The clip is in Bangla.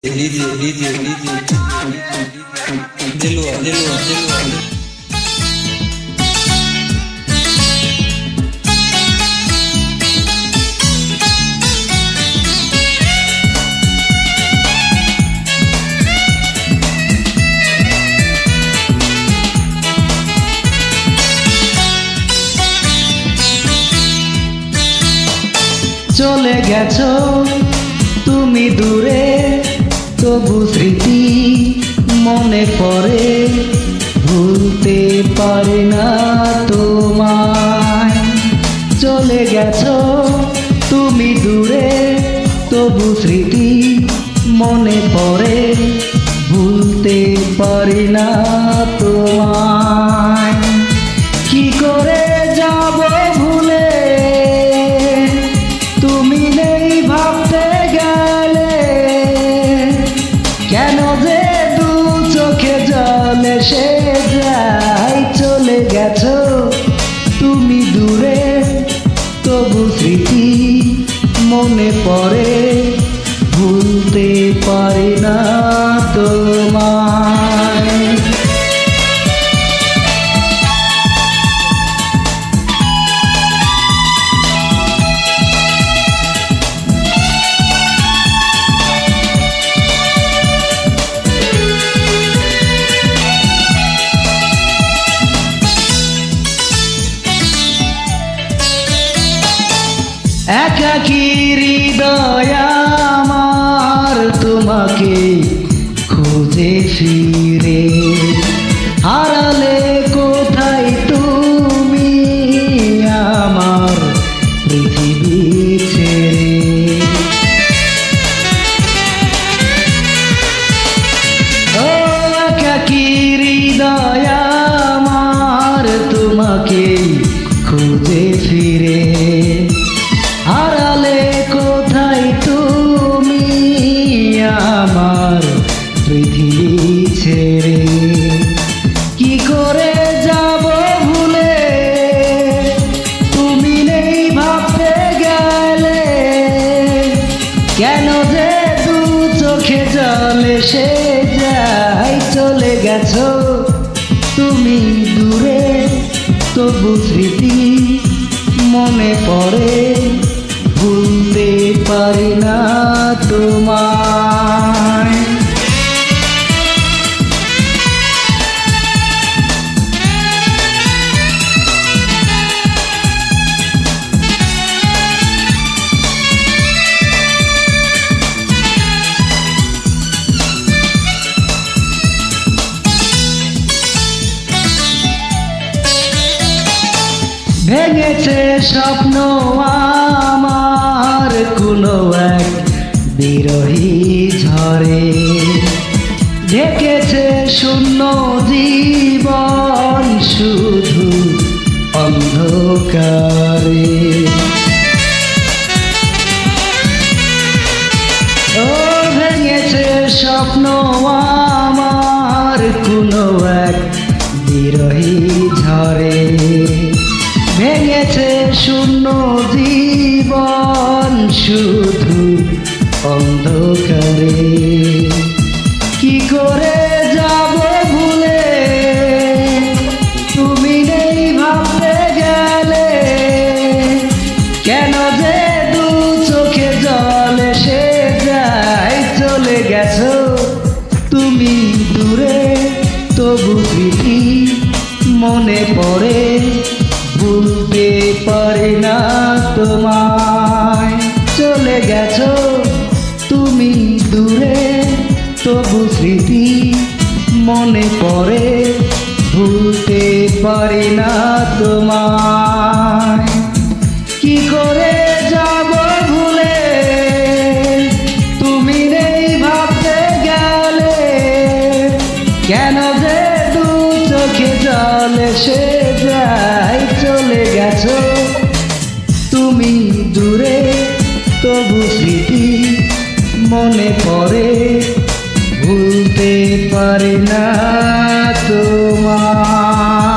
চলে গেছো তুমি দূরে, তবু স্মৃতি মনে পড়ে, ভুলতে পারি না তোমায়। চলে গেছো তুমি দূরে, তবু স্মৃতি মনে পড়ে, ভুলতে পারি না তোমায়। কি করে যাব ভুলে, তুমি নেই ভাবতে গেলে, কেন যে দু চোখে জল এসে যায়। চলে গেছো তুমি দূরে, তবু স্মৃতি মনে পড়ে, ভুলতে পারি না তোমায়। একাকী হৃদয় আমার তোমাকে খুঁজে ফিরে, হারালে কোথায় তুমি আমার পৃথিবী ছেড়ে। ও একাকী হৃদয় আমার তোমাকে খুঁজে ফিরে, হারালে কোথায় তুমি আমার পৃথিবী ছেড়ে। কি করে যাব ভুলে, তুমি নেই ভাবতে গেলে, কেন যে দু চোখে জল এসে যায়। চলে গেছো তুমি দূরে, তবু স্মৃতি মনে পড়ে, ভুলতে পারি না তোমায়। ভেঙেছে স্বপ্ন আমার কোনো এক বিরহী ঝড়ে, ঢেকেছে শূন্য জীবন শুধু অন্ধকারে। ও ভেঙেছে স্বপ্ন আমার কোনো এক বিরহী ঝড়ে, ভেঙেছে শূন্য জীবন শুধু অন্ধকারে। কি করে যাব ভুলে, তুমি নেই ভাবতে গেলে, কেন যে দু চোখে জল এসে যায়। চলে গেছো তুমি দূরে, তবু স্মৃতি মনে পড়ে, ভুলতে পারি না তোমায়। চলে গেছো তুমি দূরে, তবু স্মৃতি মনে পড়ে, ভুলতে পারি না তোমায়। কি করে যাব ভুলে, তুমি নেই ভাবতে গেলে, কেন যে দু চোখে জল এসে যায়। চলে গেছো তুমি দূরে, তবু স্মৃতি মনে পড়ে, ভুলতে পারি না তোমায়।